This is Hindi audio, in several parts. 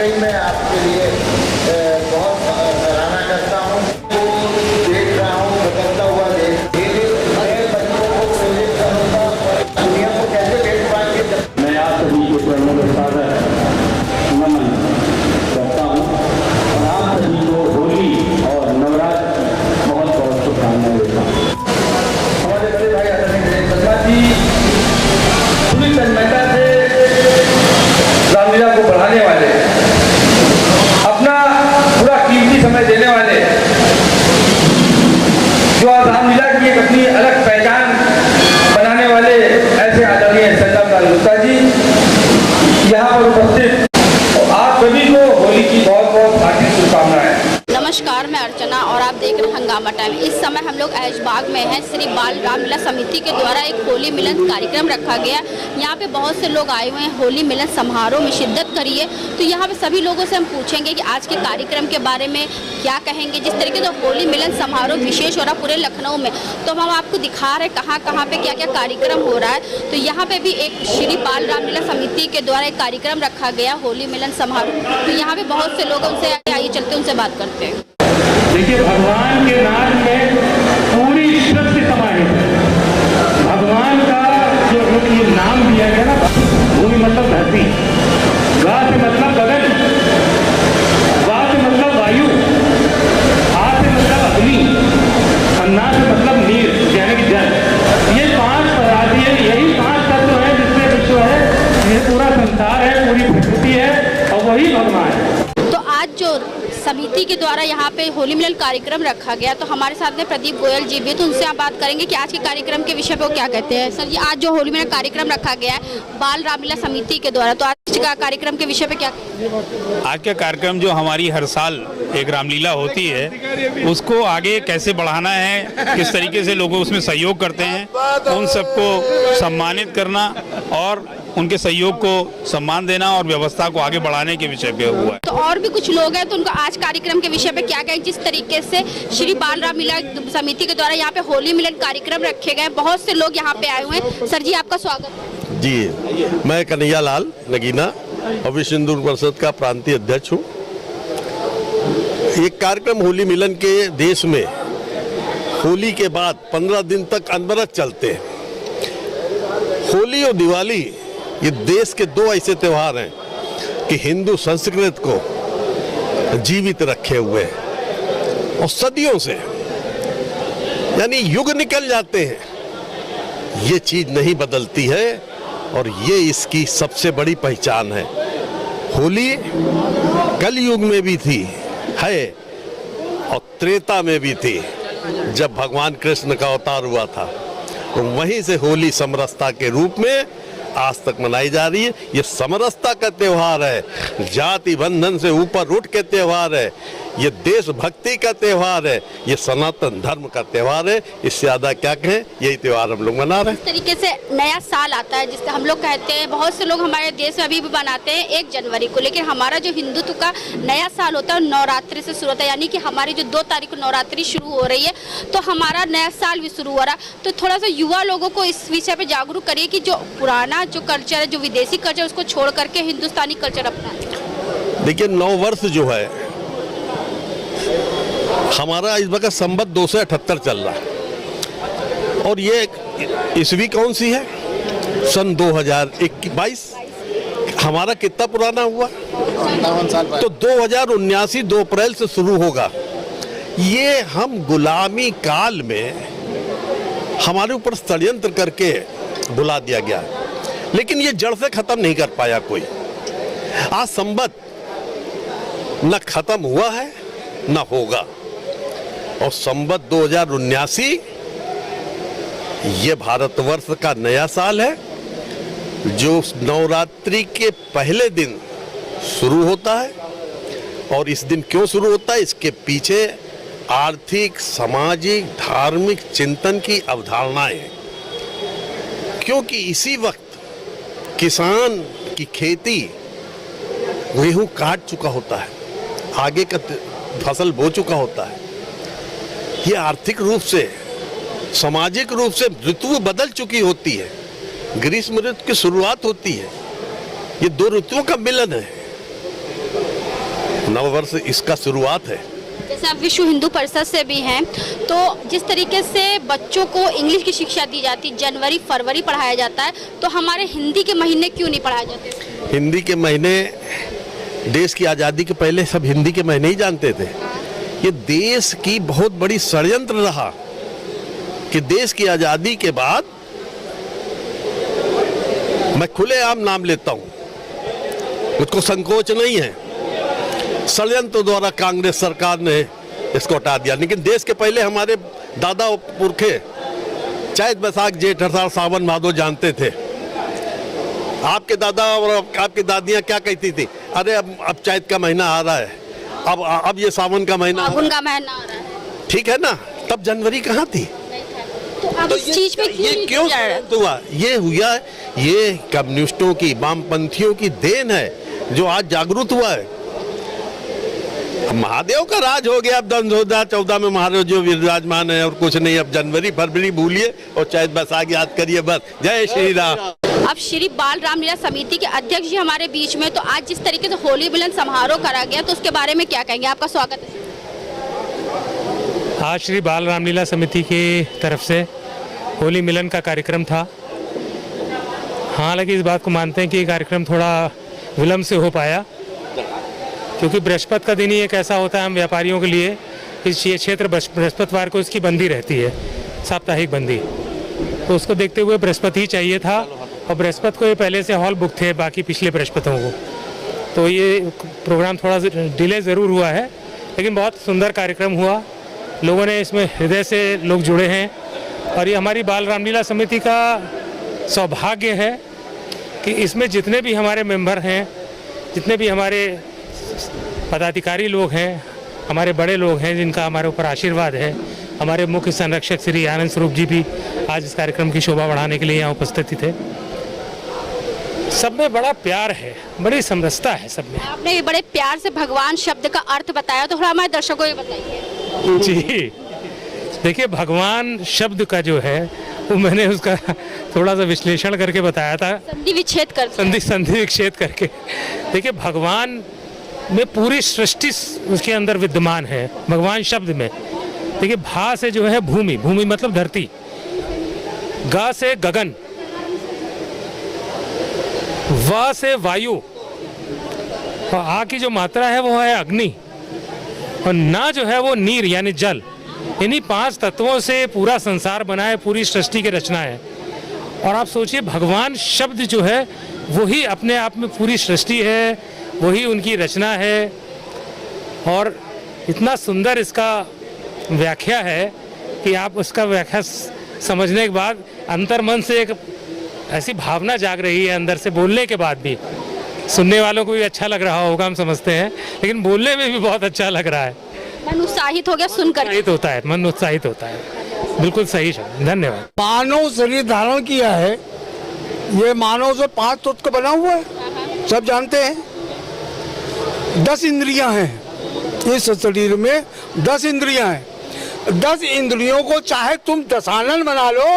वाकई में आपके लिए बहुत सराहना करता हूँ। देख रहा हूँ बदलता हुआ देश, नए बच्चों को प्रेरित करूँगा और दुनिया को कैसे देख पाएंगे। मैं आप सभी के चरणों में सादर नमन करता हूँ और आप सभी को होली और नवरात्र की बहुत बहुत शुभकामनाएं देता हूँ। हमारे बड़े भाई आदरणीय शर्मा जी पूरी तन्मयता से रामलीला को बढ़ाने वाले, अपना पूरा कीमती समय देने वाले, जो आज रामलीला की एक अपनी अलग पहचान बनाने वाले ऐसे आदरणीय संगम गुप्ता जी यहाँ पर उपस्थित, और आप सभी को होली की बहुत बहुत हार्दिक शुभकामनाएं। नमस्कार, मैं अर्चना और आप देख रहे हैं हंगामा टाइम। इस समय हम लोग ऐशबाग में हैं। श्री बाल रामलीला समिति के द्वारा एक होली मिलन कार्यक्रम रखा गया। यहाँ पे बहुत से लोग आए हुए हैं होली मिलन समारोह में शिरकत करिए। तो यहाँ पे सभी लोगों से हम पूछेंगे कि आज के कार्यक्रम के बारे में क्या कहेंगे। जिस तरीके से होली मिलन समारोह विशेष हो रहा पूरे लखनऊ में, तो हम आपको दिखा रहे हैं कहाँ पे क्या क्या कार्यक्रम हो रहा है। तो यहाँ पे भी एक श्री बाल रामलीला समिति के द्वारा एक कार्यक्रम रखा गया होली मिलन समारोह। तो यहाँ पे बहुत से लोग उनसे आइए चलते उनसे बात करते हैं। देखिए, भगवान के नाम में पूरी सृष्टि समाहित है। भगवान का जो ये नाम दिया गया ना, भूमि मतलब धरती, गा से मतलब गगन, वा से मतलब वायु, आ से मतलब अग्नि, अन्ना से मतलब नीर यानी कि जल। ये 5 पदार्थ, यही 5 तत्व है जिसमें विश्व है, ये पूरा संसार है, पूरी प्रकृति है और वही भगवान है। तो आज जो समिति के द्वारा यहाँ पे होली मिलन कार्यक्रम रखा गया, तो हमारे साथ में प्रदीप गोयल जी भी, तो उनसे आप बात करेंगे कि आज के कार्यक्रम के विषय पे वो क्या कहते हैं। सर जी, आज जो होली मिलन कार्यक्रम रखा गया है बाल रामलीला समिति के द्वारा, तो आज का कार्यक्रम के विषय पे क्या? आज का कार्यक्रम जो हमारी हर साल एक रामलीला होती है, उसको आगे कैसे बढ़ाना है, किस तरीके से लोग उसमें सहयोग करते हैं, उन सबको सम्मानित करना और उनके सहयोग को सम्मान देना और व्यवस्था को आगे बढ़ाने के विषय पे हुआ है। तो और भी कुछ लोग हैं, तो उनको आज कार्यक्रम के विषय पे क्या कहें। जिस तरीके से श्री बाल रामलीला समिति के द्वारा यहाँ पे होली मिलन कार्यक्रम रखे गए, बहुत से लोग यहाँ पे आए हुए हैं। सर जी, आपका स्वागत। जी, मैं कन्हैया लाल नगीना और विश्व हिंदू परिषद का प्रांतीय अध्यक्ष हूँ। एक कार्यक्रम होली मिलन के देश में होली के बाद 15 दिन तक अनवरत चलते हैं। होली और दिवाली ये देश के 2 ऐसे त्योहार हैं कि हिंदू संस्कृति को जीवित रखे हुए हैं और सदियों से, यानी युग निकल जाते हैं, ये चीज नहीं बदलती है और ये इसकी सबसे बड़ी पहचान है। होली कल युग में भी थी, है, और त्रेता में भी थी जब भगवान कृष्ण का अवतार हुआ था। तो वहीं से होली समरसता के रूप में आज तक मनाई जा रही है। ये समरसता का त्योहार है, जाति बंधन से ऊपर उठ के त्योहार है, ये देशभक्ति का त्योहार है, ये सनातन धर्म का त्योहार है। इससे ज्यादा क्या कहें, यही त्योहार हम लोग मना रहे हैं। इस तरीके से नया साल आता है जिससे हम लोग कहते हैं, बहुत से लोग हमारे देश में अभी भी बनाते हैं 1 जनवरी को, लेकिन हमारा जो हिंदुत्व का नया साल होता है नवरात्रि से शुरू होता है। यानी कि हमारी जो 2 तारीख को नवरात्रि शुरू हो रही है, तो हमारा नया साल भी शुरू हो रहा है। तो थोड़ा सा युवा लोगों को इस विषय पे जागरूक करिए कि जो पुराना जो कल्चर है, जो विदेशी कल्चर, उसको छोड़ करके हिंदुस्तानी कल्चर अपनाएं। देखिए, 9 वर्ष जो है हमारा इस वक्त संवत 278 चल रहा है और ये ईस्वी कौन सी है, सन 2022। हमारा कितना पुराना हुआ, 57 साल। तो 2079 2 अप्रैल से शुरू होगा। ये हम गुलामी काल में हमारे ऊपर षड्यंत्र करके बुला दिया गया, लेकिन ये जड़ से खत्म नहीं कर पाया कोई। आज संवत न खत्म हुआ है न होगा, और संवत 2079 ये भारतवर्ष का नया साल है, जो नवरात्रि के पहले दिन शुरू होता है। और इस दिन क्यों शुरू होता है, इसके पीछे आर्थिक, सामाजिक, धार्मिक चिंतन की अवधारणाएं हैं। क्योंकि इसी वक्त किसान की खेती गेहूं काट चुका होता है, आगे का फसल बो चुका होता है। ये आर्थिक रूप से, सामाजिक रूप से ऋतु बदल चुकी होती है। ग्रीष्म ऋतु की शुरुआत होती है, ये 2 ऋतुओं का मिलन है। नववर्ष इसका शुरुआत है। जैसे आप विश्व हिंदू परिषद से भी हैं, तो जिस तरीके से बच्चों को इंग्लिश की शिक्षा दी जाती, जनवरी फरवरी पढ़ाया जाता है, तो हमारे हिंदी के महीने क्यों नहीं पढ़ाए जाते? हिंदी के महीने देश की आज़ादी के पहले सब हिंदी के महीने ही जानते थे। ये देश की बहुत बड़ी षड्यंत्र रहा कि देश की आज़ादी के बाद, मैं खुलेआम नाम लेता हूँ, मुझको संकोच नहीं है, षड्यंत्र द्वारा कांग्रेस सरकार ने इसको हटा दिया। लेकिन देश के पहले हमारे दादा पुरखे चैत बैसाख जेठ अषाढ़ सावन भादो जानते थे। आपके दादा और आपकी दादियाँ क्या कहती थी? अरे अब चैत का महीना आ रहा है, अब ये सावन का महीना, फागुन का महीना आ रहा है, ठीक है ना? तब जनवरी कहाँ थी? तो इस चीज पे ये क्यों हुआ? ये हुआ, ये कम्युनिस्टों की, वामपंथियों की देन है जो आज जागरूक हुआ है। महादेव का राज हो गया। अब 2014 में महादेव जो विराजमान है और कुछ नहीं। अब जनवरी फरवरी भूलिए और चैत बैसाख याद करिए बस। जय श्री राम। अब श्री बाल रामलीला समिति के अध्यक्ष जी हमारे बीच में, तो आज जिस तरीके से होली मिलन समारोह करा गया, तो उसके बारे में क्या कहेंगे? आपका स्वागत है। आज श्री बाल रामलीला समिति की तरफ से होली मिलन का कार्यक्रम था। हालांकि इस बात को मानते हैं कि ये कार्यक्रम थोड़ा विलम्ब से हो पाया, क्योंकि बृहस्पति का दिन ही एक ऐसा होता है हम व्यापारियों के लिए, इस ये क्षेत्र बृहस्पतिवार को इसकी बंदी रहती है, साप्ताहिक बंदी, तो उसको देखते हुए बृहस्पति ही चाहिए था। और बृहस्पति को ये पहले से हॉल बुक थे बाकी पिछले बृहस्पतियों को, तो ये प्रोग्राम थोड़ा डिले ज़रूर हुआ है, लेकिन बहुत सुंदर कार्यक्रम हुआ। लोगों ने इसमें हृदय से लोग जुड़े हैं, और ये हमारी बाल रामलीला समिति का सौभाग्य है कि इसमें जितने भी हमारे मेंबर हैं, जितने भी हमारे पदाधिकारी लोग हैं, हमारे बड़े लोग हैं जिनका हमारे ऊपर आशीर्वाद है, हमारे मुख्य संरक्षक श्री आनंद स्वरूप जी भी आज इस कार्यक्रम की शोभा बढ़ाने के लिए यहाँ उपस्थित थे। सब में बड़ा प्यार है, बड़ी समरसता है सब में। आपने बड़े प्यार से भगवान शब्द का अर्थ बताया, तो थोड़ा हमारे दर्शकों को ये बताइए। जी देखिए, भगवान शब्द का जो है वो मैंने उसका थोड़ा सा विश्लेषण करके बताया था, संधि विच्छेद कर संधि विच्छेद करके। देखिए, भगवान में पूरी सृष्टि उसके अंदर विद्यमान है, भगवान शब्द में। देखिए, भा से जो है भूमि, भूमि मतलब धरती, गा से गगन, वा से वायु, और आ की जो मात्रा है वो है अग्नि, और ना जो है वो नीर यानी जल। इन्हीं 5 तत्वों से पूरा संसार बना है, पूरी सृष्टि की रचना है। और आप सोचिए, भगवान शब्द जो है वही अपने आप में पूरी सृष्टि है, वही उनकी रचना है। और इतना सुंदर इसका व्याख्या है कि आप उसका व्याख्या समझने के बाद अंतर्मन से एक ऐसी भावना जाग रही है अंदर से, बोलने के बाद भी। सुनने वालों को भी अच्छा लग रहा होगा हम समझते हैं, लेकिन बोलने में भी बहुत अच्छा लग रहा है। मन उत्साहित हो गया सुनकर। उत्साहित होता है, मन उत्साहित होता है। बिल्कुल सही शब्द, धन्यवाद। मानव शरीर धारण किया है, ये मानव से 5 तत्व का बना हुआ है, सब जानते हैं। 10 इंद्रियां हैं इस शरीर में, 10 इंद्रियां हैं। 10 इंद्रियों को चाहे तुम दशानन बना लो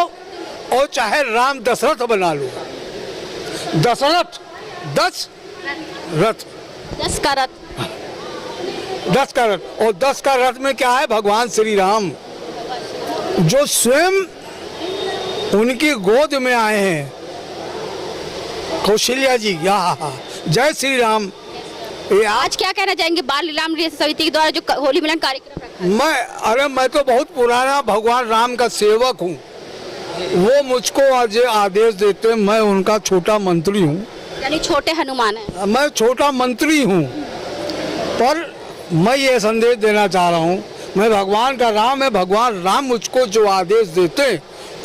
और चाहे राम दशरथ बना लो। दशरथ 10 रथ, 10 का रथ, 10 का रथ, और 10 का रथ में क्या है? भगवान श्री राम, जो स्वयं उनकी गोद में आए हैं, कौशल्या जी। जय श्री राम। आज क्या कहना चाहेंगे बाल रामलीला समिति के द्वारा जो होली मिलन कार्यक्रम रखा है? मैं तो बहुत पुराना भगवान राम का सेवक हूँ। वो मुझको आज आदेश देते, मैं उनका छोटा मंत्री हूँ, यानी छोटे हनुमान है। मैं छोटा मंत्री हूँ, पर मैं ये संदेश देना चाह रहा हूँ, मैं भगवान का राम है। भगवान राम मुझको जो आदेश देते,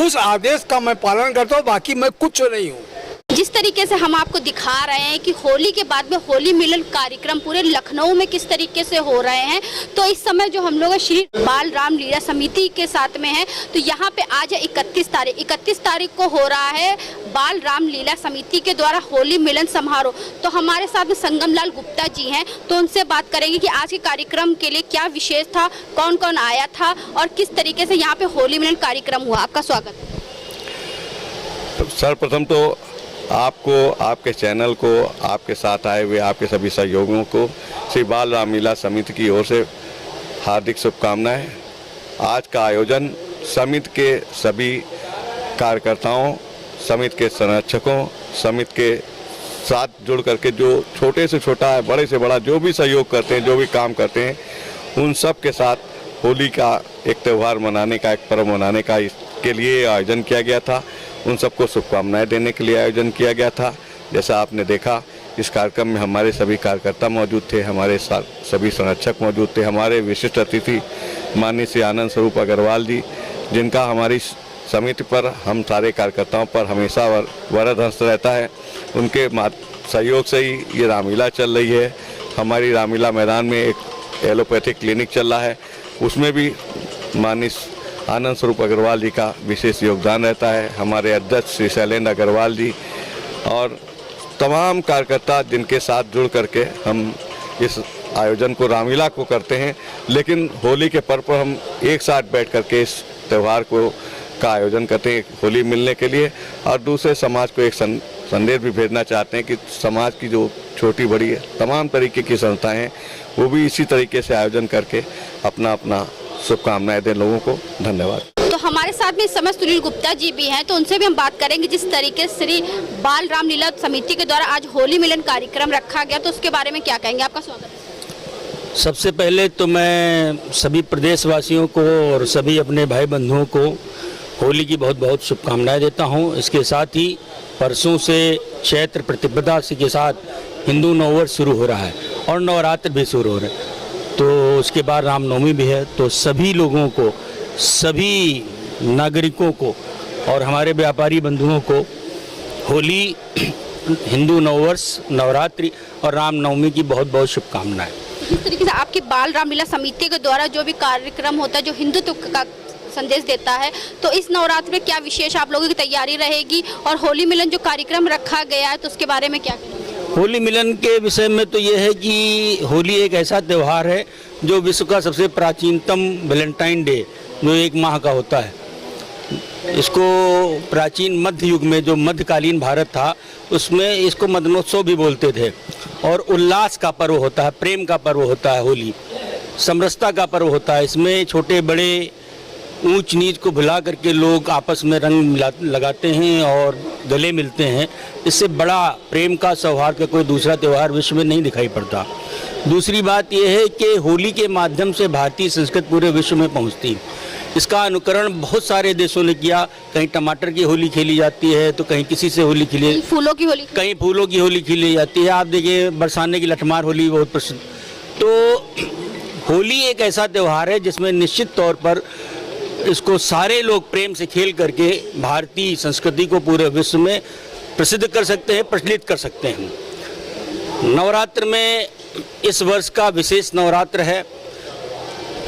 उस आदेश का मैं पालन करता हूँ, बाकी मैं कुछ नहीं हूँ। जिस तरीके से हम आपको दिखा रहे हैं कि होली के बाद में होली मिलन कार्यक्रम पूरे लखनऊ में किस तरीके से हो रहे हैं, तो इस समय जो हम लोग श्री बाल रामलीला समिति के साथ में हैं, तो यहाँ पे आज है 31 तारीख को हो रहा है बाल रामलीला समिति के द्वारा होली मिलन समारोह। तो हमारे साथ में संगम लाल गुप्ता जी हैं, तो उनसे बात करेंगे कि आज के कार्यक्रम के लिए क्या विशेष था, कौन कौन आया था और किस तरीके से यहाँ पे होली मिलन कार्यक्रम हुआ। आपका स्वागत है। सर्वप्रथम तो आपको, आपके चैनल को, आपके साथ आए हुए आपके सभी सहयोगियों को श्री बाल रामलीला समिति की ओर से हार्दिक शुभकामनाएं। आज का आयोजन समिति के सभी कार्यकर्ताओं, समिति के संरक्षकों, समिति के साथ जुड़ करके जो छोटे से छोटा है, बड़े से बड़ा जो भी सहयोग करते हैं, जो भी काम करते हैं, उन सब के साथ होली का एक त्यौहार मनाने का, एक पर्व मनाने का इसके लिए आयोजन किया गया था। उन सबको शुभकामनाएं देने के लिए आयोजन किया गया था। जैसा आपने देखा, इस कार्यक्रम में हमारे सभी कार्यकर्ता मौजूद थे, हमारे साथ सभी संरक्षक मौजूद थे, हमारे विशिष्ट अतिथि माननीय श्री आनंद स्वरूप अग्रवाल जी, जिनका हमारी समिति पर, हम सारे कार्यकर्ताओं पर हमेशा वरद हंस रहता है। उनके सहयोग से ही ये रामलीला चल रही है। हमारी रामलीला मैदान में एक एलोपैथिक क्लिनिक चल रहा है, उसमें भी माननीय आनंद स्वरूप अग्रवाल जी का विशेष योगदान रहता है। हमारे अध्यक्ष श्री शैलेंद्र अग्रवाल जी और तमाम कार्यकर्ता जिनके साथ जुड़ करके हम इस आयोजन को, रामलीला को करते हैं। लेकिन होली के पर्व पर हम एक साथ बैठ करके इस त्यौहार का आयोजन करते हैं होली मिलने के लिए, और दूसरे समाज को एक संदेश भी भेजना चाहते हैं कि समाज की जो छोटी बड़ी तमाम तरीके की संस्थाएं हैं, वो भी इसी तरीके से आयोजन करके अपना अपना शुभकामनाएं दें लोगों को। धन्यवाद। तो हमारे साथ में इस समय सुनील गुप्ता जी भी हैं, तो उनसे भी हम बात करेंगे। जिस तरीके से श्री बाल रामलीला समिति के द्वारा आज होली मिलन कार्यक्रम रखा गया, तो उसके बारे में क्या कहेंगे? आपका स्वागत है। सबसे पहले तो मैं सभी प्रदेशवासियों को और सभी अपने भाई बंधुओं को होली की बहुत बहुत शुभकामनाएं देता हूं। इसके साथ ही परसों से चैत्र प्रतिपदा के साथ हिंदू नववर्ष शुरू हो रहा है और नवरात्र भी शुरू हो रहे हैं, तो उसके बाद रामनवमी भी है। तो सभी लोगों को, सभी नागरिकों को और हमारे व्यापारी बंधुओं को होली, हिंदू नववर्ष, नवरात्रि और रामनवमी की बहुत बहुत शुभकामनाएं। जिस तरीके से आपकी बाल रामलीला समिति के द्वारा जो भी कार्यक्रम होता है, जो हिंदुत्व का संदेश देता है, तो इस नवरात्र में क्या विशेष आप लोगों की तैयारी रहेगी? और होली मिलन जो कार्यक्रम रखा गया है, तो उसके बारे में क्या कहेंगे? होली मिलन के विषय में तो ये है कि होली एक ऐसा त्यौहार है जो विश्व का सबसे प्राचीनतम वैलेंटाइन डे, जो एक माह का होता है। इसको प्राचीन मध्य युग में, जो मध्यकालीन भारत था, उसमें इसको मदनोत्सव भी बोलते थे। और उल्लास का पर्व होता है, प्रेम का पर्व होता है होली, समरसता का पर्व होता है। इसमें छोटे बड़े, ऊंच नीच को भुला करके लोग आपस में रंग लगाते हैं और गले मिलते हैं। इससे बड़ा प्रेम का, सौहार्द का कोई दूसरा त्यौहार विश्व में नहीं दिखाई पड़ता। दूसरी बात यह है कि होली के माध्यम से भारतीय संस्कृति पूरे विश्व में पहुंचती। इसका अनुकरण बहुत सारे देशों ने किया। कहीं टमाटर की होली खेली जाती है, तो कहीं किसी से होली खेली, फूलों की होली, कहीं फूलों की होली खेली जाती है। आप देखिए बरसाने की लठमार होली बहुत प्रसिद्ध। तो होली एक ऐसा त्यौहार है जिसमें निश्चित तौर पर इसको सारे लोग प्रेम से खेल करके भारतीय संस्कृति को पूरे विश्व में प्रसिद्ध कर सकते हैं, प्रचलित कर सकते हैं। नवरात्र में इस वर्ष का विशेष नवरात्र है।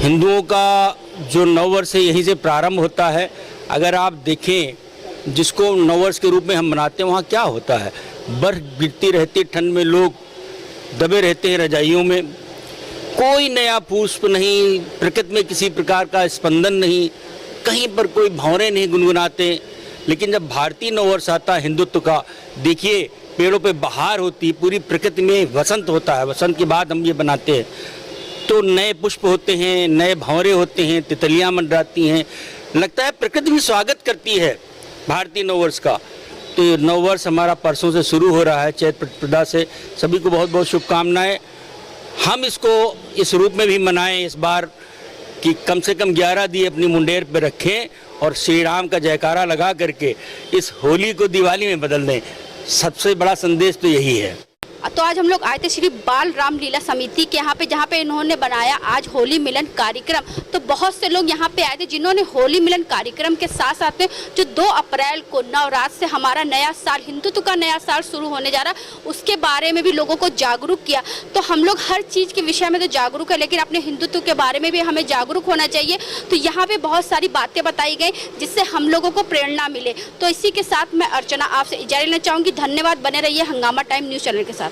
हिंदुओं का जो नववर्ष है यहीं से प्रारंभ होता है। अगर आप देखें, जिसको नववर्ष के रूप में हम मनाते हैं, वहाँ क्या होता है? बर्फ गिरती रहती, ठंड में लोग दबे रहते हैं रजाइयों में, कोई नया पुष्प नहीं, प्रकृति में किसी प्रकार का स्पंदन नहीं, कहीं पर कोई भंवरे नहीं गुनगुनाते। लेकिन जब भारतीय नववर्ष आता है हिंदुत्व का, देखिए पेड़ों पे बहार होती, पूरी प्रकृति में वसंत होता है। वसंत के बाद हम ये बनाते हैं, तो नए पुष्प होते हैं, नए भंवरे होते हैं, तितलियां मंडराती हैं। लगता है प्रकृति भी स्वागत करती है भारतीय नववर्ष का। तो ये नववर्ष हमारा परसों से शुरू हो रहा है, चैत्र प्रतिपदा से। सभी को बहुत बहुत शुभकामनाएं। हम इसको इस रूप में भी मनाएं इस बार कि कम से कम 11 दिए अपनी मुंडेर पे रखें और श्री राम का जयकारा लगा करके इस होली को दिवाली में बदल दें। सबसे बड़ा संदेश तो यही है। तो आज हम लोग आए थे श्री बाल रामलीला समिति के यहाँ पे, जहाँ पे इन्होंने बनाया आज होली मिलन कार्यक्रम। तो बहुत से लोग यहाँ पे आए थे जिन्होंने होली मिलन कार्यक्रम के साथ साथ में जो 2 अप्रैल को नवरात्र से हमारा नया साल, हिंदुत्व का नया साल शुरू होने जा रहा, उसके बारे में भी लोगों को जागरूक किया। तो हम लोग हर चीज़ के विषय में तो जागरूक है, लेकिन अपने हिंदुत्व के बारे में भी हमें जागरूक होना चाहिए। तो यहाँ पे बहुत सारी बातें बताई गई जिससे हम लोगों को प्रेरणा मिले। तो इसी के साथ मैं अर्चना आपसे इजाज़त लेना चाहूँगी। धन्यवाद, बने रहिए हंगामा टाइम न्यूज़ चैनल के साथ।